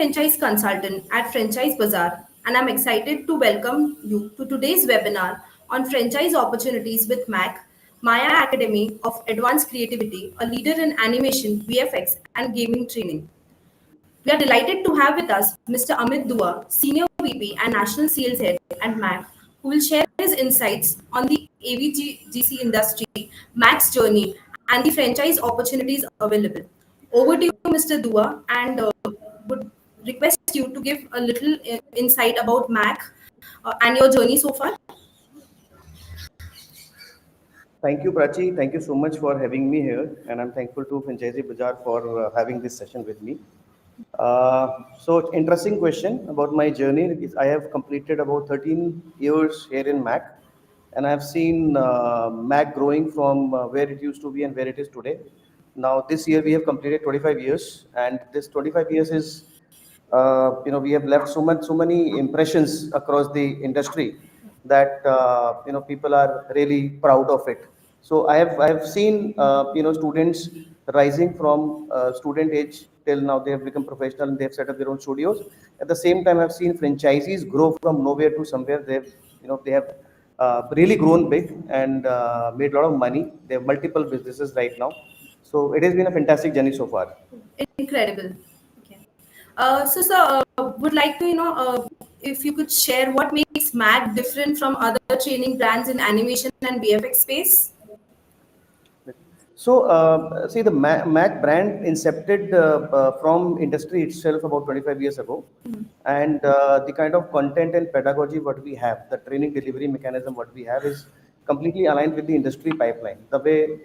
franchise consultant at Franchise Bazaar, and I'm excited to welcome you to today's webinar on franchise opportunities with MAAC, Maya Academy of Advanced Creativity, a leader in animation, VFX, and gaming training. We are delighted to have with us Mr. Amit Dua, Senior VP and National Sales Head at MAAC, who will share his insights on the AVGC industry, MAAC's journey, and the franchise opportunities available. Over to you, Mr. Dua, and would request you to give a little insight about MAAC and your journey so far. Thank you, Prachi. Thank you so much for having me here, and I'm thankful to Franchise Bazaar for having this session with me. So, interesting question about my journey. I have completed about 13 years here in MAC, and I have seen MAC growing from where it used to be and where it is today. Now, this year we have completed 25 years, and this 25 years is, we have left so many impressions across the industry that people are really proud of it. So I have seen students rising from student age till now they have become professional and they have set up their own studios. At the same time, I've seen franchisees grow from nowhere to somewhere. They have really grown big and made a lot of money. They have multiple businesses right now. So it has been a fantastic journey so far. Incredible. Okay. So, sir, would like to, if you could share what makes MAC different from other training brands in animation and VFX space? So, see, the Mac brand incepted from industry itself about 25 years ago, and the kind of content and pedagogy what we have, the training delivery mechanism what we have is completely aligned with the industry pipeline. The way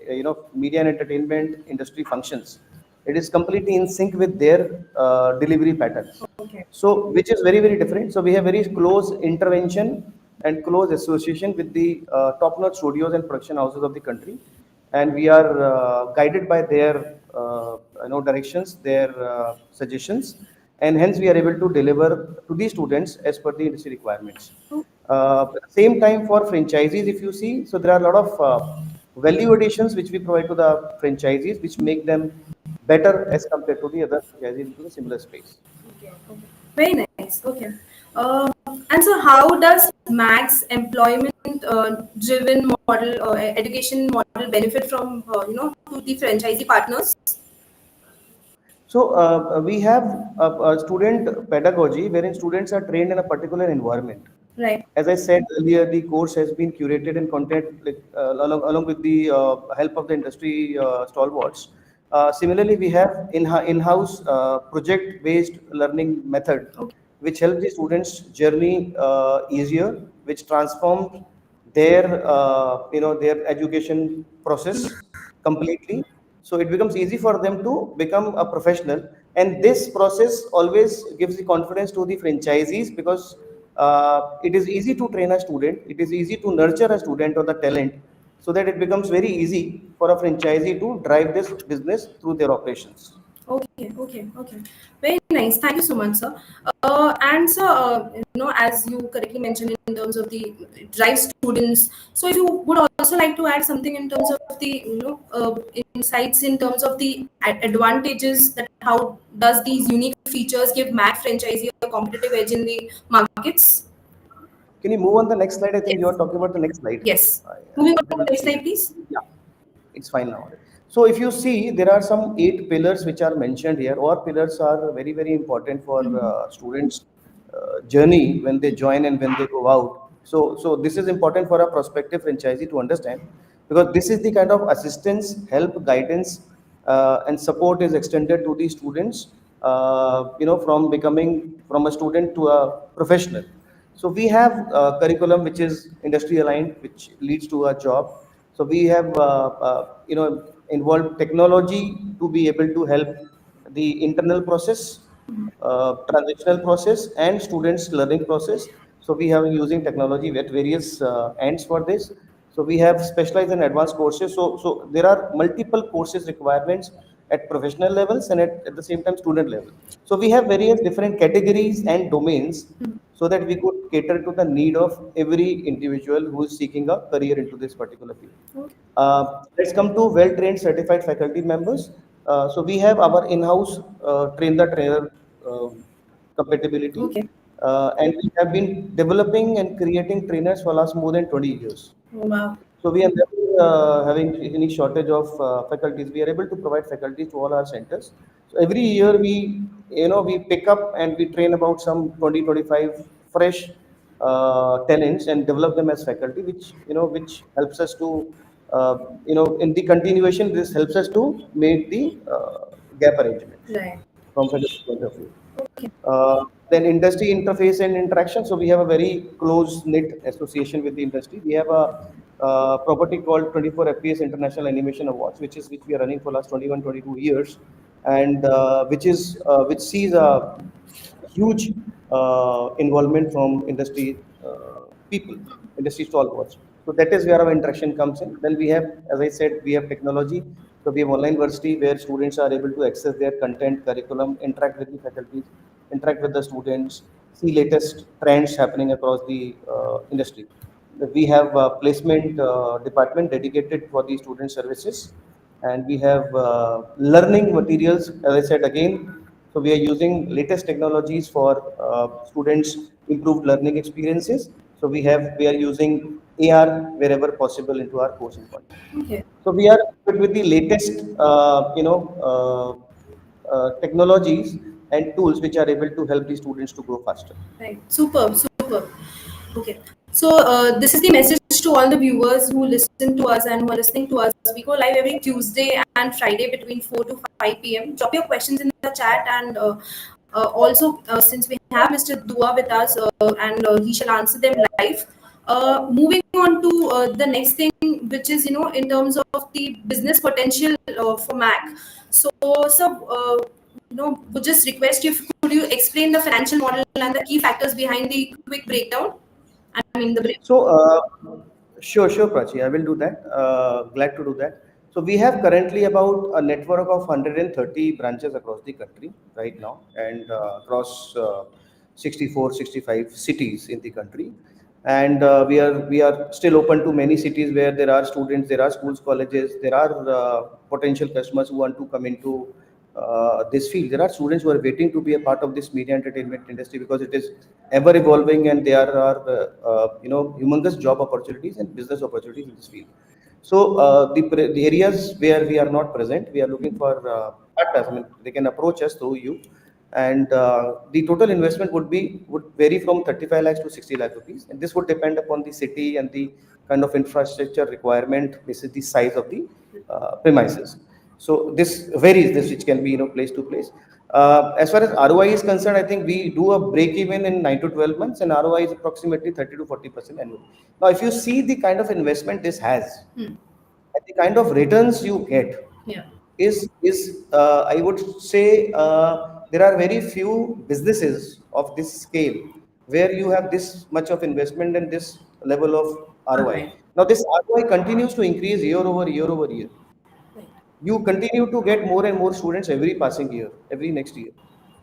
media and entertainment industry functions, it is completely in sync with their delivery patterns. Okay. So, which is very different. So, we have very close intervention and close association with the top-notch studios and production houses of the country, and we are guided by their directions, their suggestions, and hence we are able to deliver to the students as per the industry requirements. Same time for franchisees, if you see, so there are a lot of value additions which we provide to the franchisees, which make them better as compared to the other franchisees into the similar space. Okay. Okay. Very nice. Okay. And so, how does Max employment-driven model or education model benefit from to the franchisee partners? So we have a student pedagogy wherein students are trained in a particular environment. Right. As I said earlier, the course has been curated and content along with the help of the industry stalwarts. Similarly, we have in-house project-based learning method, Okay. which helps the students' journey easier, which transforms their education process completely. So it becomes easy for them to become a professional, and this process always gives the confidence to the franchisees because it is easy to train a student, it is easy to nurture a student or the talent, so that it becomes very easy for a franchisee to drive this business through their operations. Okay. Very nice. Thank you so much, sir. And sir, as you correctly mentioned in terms of the drive students, so if you would also like to add something in terms of the insights in terms of the advantages that how does these unique features give Mac franchisee a competitive edge in the markets? Can you move on the next slide? I think you Yes. are talking about the next slide. Yes. I'm Moving on not to able the to next see slide, it. please. Yeah, it's fine now. So if you see, there are some 8 pillars which are mentioned here. All pillars are very important for students' journey when they join and when they go out. So this is important for a prospective franchisee to understand because this is the kind of assistance, help, guidance, and support is extended to the students. From becoming from a student to a professional. So we have curriculum which is industry aligned, which leads to a job. So we have involved technology to be able to help the internal process, transactional process, and students' learning process. So we have using technology at various ends for this. So we have specialized and advanced courses. So there are multiple courses requirements at professional levels and at the same time student level. So we have various different categories and domains so that we could cater to the need of every individual who is seeking a career into this particular field. Let's come to well-trained certified faculty members. So we have our in-house train the trainer compatibility. Okay. And we have been developing and creating trainers for last more than 20 years. Wow. So we are never having any shortage of faculties. We are able to provide faculties to all our centers. So every year we pick up and we train about some 20, 25 fresh talents and develop them as faculty, which helps us to, in the continuation, this helps us to make the gap arrangements Right. from faculty point of view. Okay. Then industry interface and interaction. So we have a very close knit association with the industry. We have a property called 24 FPS International Animation Awards, which we are running for last 21, 22 years, and which sees a huge involvement from industry people, industry stalwarts. So that is where our interaction comes in. Then we have, as I said, we have technology. So we have online university where students are able to access their content, curriculum, interact with the faculties, interact with the students, see latest trends happening across the industry. We have a placement department dedicated for the student services, and we have learning materials. As I said again, so we are using latest technologies for students' improved learning experiences. So we are using AR wherever possible into our course content. Okay. So we are equipped with the latest, technologies and tools which are able to help the students to grow faster. Right. Superb. Superb. Okay. So this is the message to all the viewers who listen to us and who are listening to us. We go live every Tuesday and Friday between 4 to 5 p.m. Drop your questions in the chat, and also since we have Mr. Dua with us, and he shall answer them live. Moving on to the next thing, which is in terms of the business potential for MAAC. So would just request you, could you explain the financial model and the key factors behind the quick breakdown? I mean the break. So, sure, Prachi, I will do that. Glad to do that. So, we have currently about a network of 130 branches across the country right now, and across 64, 65 cities in the country. And we are still open to many cities where there are students, there are schools, colleges, there are potential customers who want to come into this field. There are students who are waiting to be a part of this media entertainment industry because it is ever evolving, and there are humongous job opportunities and business opportunities in this field. So the areas where we are not present, we are looking for partners. I mean, they can approach us through you, and the total investment would vary from 35 lakhs to 60 lakh rupees, and this would depend upon the city and the kind of infrastructure requirement. This is the size of the premises. So this varies, this which can be place to place. As far as ROI is concerned, I think we do a break even in 9 to 12 months, and ROI is approximately 30 to 40% annually. Now, if you see the kind of investment this has, Hmm. and the kind of returns you get, Yeah. is I would say there are very few businesses of this scale where you have this much of investment and this level of All ROI. right. Now, this ROI continues to increase year over year over year. Right. You continue to get more and more students every passing year, every next year.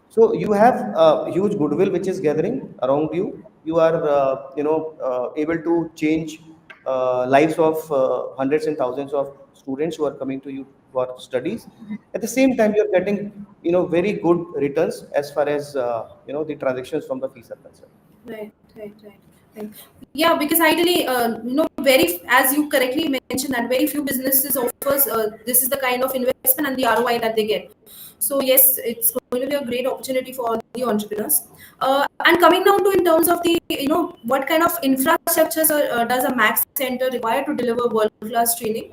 So you have a huge goodwill which is gathering around you. You are, able to change lives of hundreds and thousands of students who are coming to you for studies. At the same time, you're getting, very good returns as far as, the transactions from the fees are concerned. Right, right, right, right. Yeah, because ideally, very, as you correctly mentioned, that very few businesses offers this is the kind of investment and the ROI that they get. So yes, it's going to be a great opportunity for all the entrepreneurs. And coming down to in terms of the, what kind of infrastructures does a Max Center require to deliver world class training?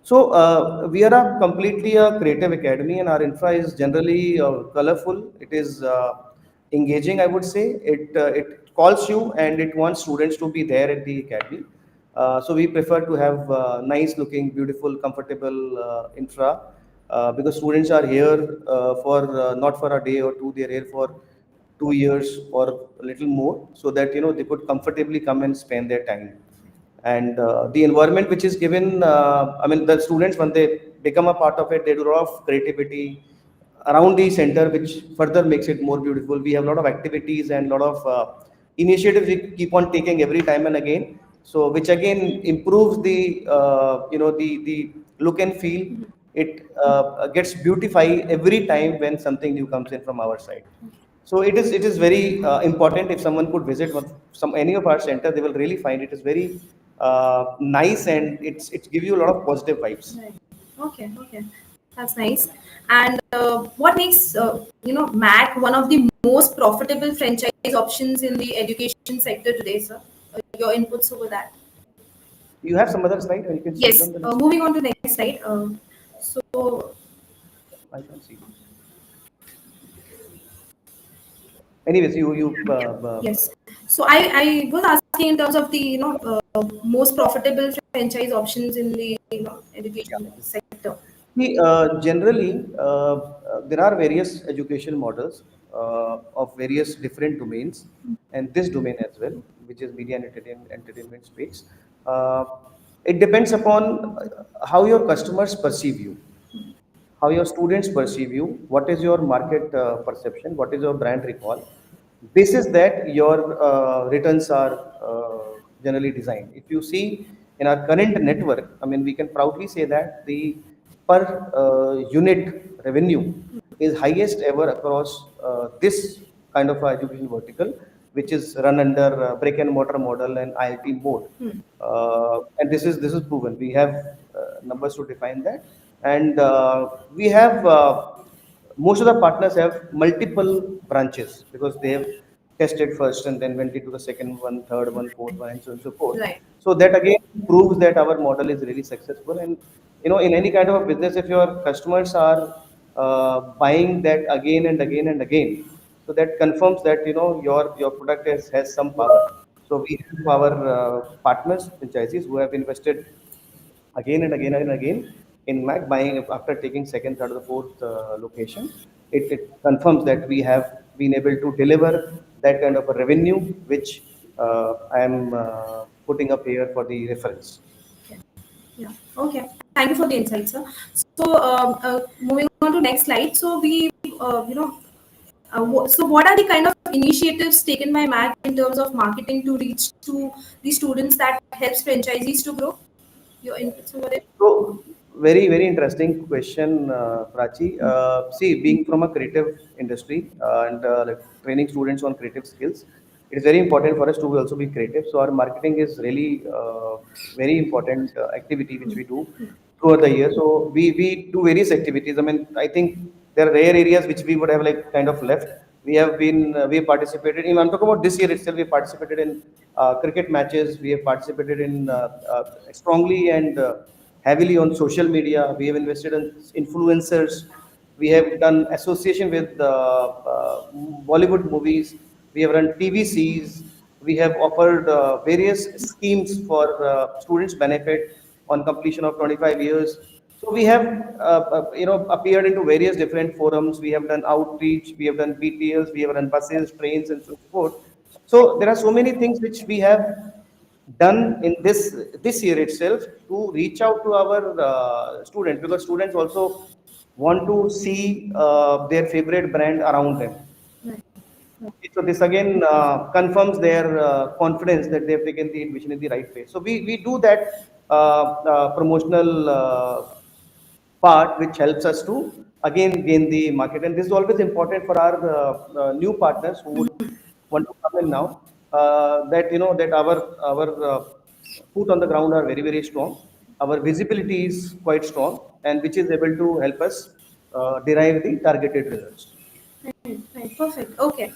So we are a completely a creative academy, and our infra is generally colorful. It is engaging, I would say. It calls you and it wants students to be there at the academy. So we prefer to have nice looking, beautiful, comfortable infra because students are here for not for a day or two. They're here for 2 years or a little more, so that they could comfortably come and spend their time. And the environment which is given, I mean, the students, when they become a part of it, they do a lot of creativity around the center, which further makes it more beautiful. We have a lot of activities and a lot of initiatives we keep on taking every time and again, so which again improves the the look and feel. It gets beautified every time when something new comes in from our side. So it is very important. If someone could visit some any of our center, they will really find it is very nice, and it's give you a lot of positive vibes. Right. Okay, okay. That's nice. And what makes MAAC one of the most profitable franchise options in the education sector today, sir? Your inputs over that. You have some other slide, and you can see it Yes. on the next slide. Moving on to the next slide. So I can see. Anyways, yes. So I was asking in terms of the most profitable franchise options in the education sector. see, generally, there are various education models of various different domains, and this domain as well, which is media and entertainment space. Uh, it depends upon how your customers perceive you, how your students perceive you, what is your market perception, what is your brand recall. This is that your returns are generally designed. If you see in our current network, I mean, we can proudly say that the per unit revenue is highest ever across this kind of education vertical, which is run under brick and mortar model and IIT mode. And this is proven. We have numbers to define that, and we have most of the partners have multiple branches because they have tested first and then went into the second one, third one, fourth one, and so on and so forth. Right. So that again proves that our model is really successful. And in any kind of a business, if your customers are buying that again and again and again, so that confirms that your product has some power. So we have our partners, franchisees who have invested again and again and again in MAC buying after taking second, third, or the fourth location. It confirms that we have been able to deliver that kind of a revenue, which I am putting up here for the reference. Okay. Yeah. Okay. Thank you for the insight, sir. So, moving on to next slide. So, so what are the kind of initiatives taken by MAC in terms of marketing to reach to the students that helps franchisees to grow? Your inputs over it? So very, very interesting question, Prachi. See, being from a creative industry and like training students on creative skills, it is very important for us to also be creative. So our marketing is really very important activity which we do throughout the year. So we do various activities. I mean, I think there are rare areas which we would have like kind of left. We have participated in. I'm talking about this year itself. We participated in cricket matches. We have participated in strongly and heavily on social media. We have invested in influencers. We have done association with Bollywood movies. We have run TVCs. We have offered various schemes for students' benefit on completion of 25 years. So we have appeared into various different forums. We have done outreach. We have done BTLs. We have done buses, trains, and so forth. So there are so many things which we have done in this year itself to reach out to our students, because students also want to see their favorite brand around them. Right. Right. So this again confirms their confidence that they have taken the admission in the right place. So we do that promotional part, which helps us to again gain the market. And this is always important for our new partners who would want to come in now. That that our foot on the ground are very, very strong. Our visibility is quite strong, and which is able to help us derive the targeted results. Right. Right. Perfect. Okay.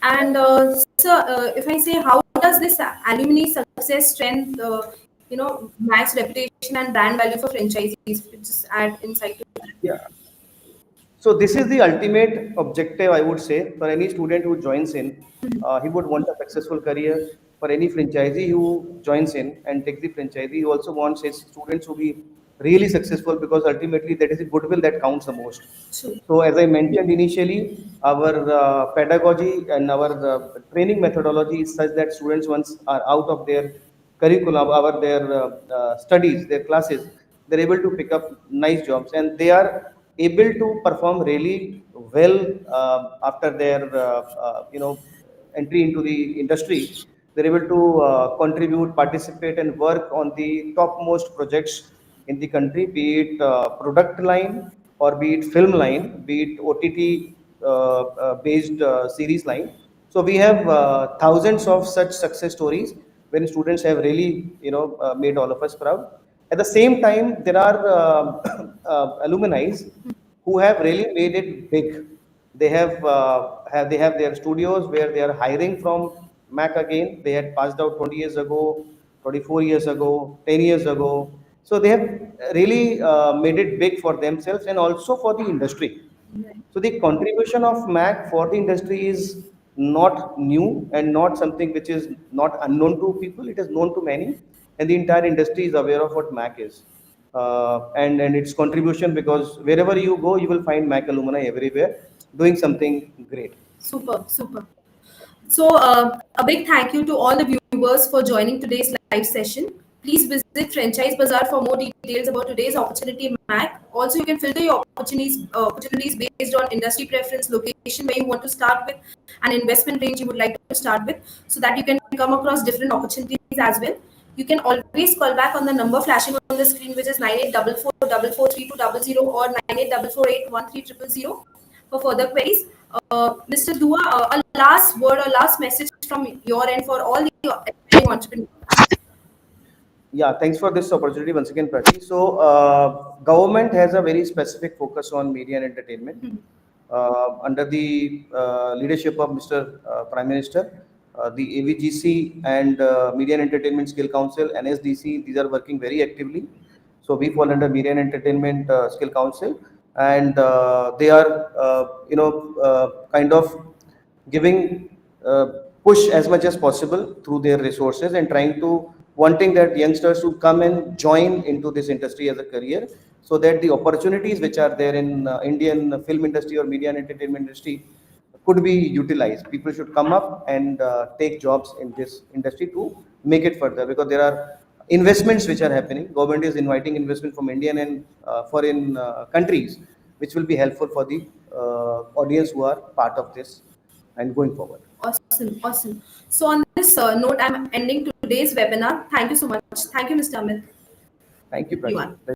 And so, if I say, how does this alumni success strength, MAAC's reputation and brand value for franchisees? Just add insight to that. Yeah. So this is the ultimate objective, I would say, for any student who joins in. He would want a successful career. For any franchisee who joins in and takes the franchisee, he also wants his students to be really successful, because ultimately that is the goodwill that counts the most. True. So as I mentioned initially, our pedagogy and our training methodology is such that students, once are out of their curriculum, their studies, their classes, they're able to pick up nice jobs, and they are able to perform really well after their entry into the industry. They're able to contribute, participate, and work on the topmost projects in the country, be it product line or be it film line, be it OTT based series line. So we have thousands of such success stories when students have really, made all of us proud. At the same time, there are alumni who have really made it big. They have their studios where they are hiring from Mac again. They had passed out 20 years ago, 24 years ago, 10 years ago. So they have really made it big for themselves and also for the industry. So the contribution of Mac for the industry is not new and not something which is not unknown to people. It is known to many, and the entire industry is aware of what Mac is, and its contribution, because wherever you go, you will find Mac alumni everywhere doing something great. Super, super. So, a big thank you to all the viewers for joining today's live session. Please visit Franchise Bazaar for more details about today's opportunity MAC. Also, you can filter your opportunities based on industry preference, location where you want to start with, and investment range you would like to start with, so that you can come across different opportunities as well. You can always call back on the number flashing on the screen, which is 9844443200 or 9844813000 for further queries. Mr. Dua, a last word or last message from your end for all the aspiring entrepreneurs. Yeah, thanks for this opportunity once again, Prati. So, government has a very specific focus on media and entertainment. Under the leadership of Mr. Prime Minister, the AVGC and Media and Entertainment Skill Council, NSDC, these are working very actively. So we fall under Media and Entertainment Skill Council, and they are, kind of giving push as much as possible through their resources and trying to wanting that youngsters to come and join into this industry as a career, so that the opportunities which are there in Indian film industry or media and entertainment industry could be utilized. People should come up and take jobs in this industry to make it further, because there are investments which are happening. Government is inviting investment from Indian and foreign countries, which will be helpful for the audience who are part of this and going forward. Awesome, awesome. So on this note, I'm ending today's webinar. Thank you so much. Thank you, Mr. Amit. Thank you, Prati. Everyone.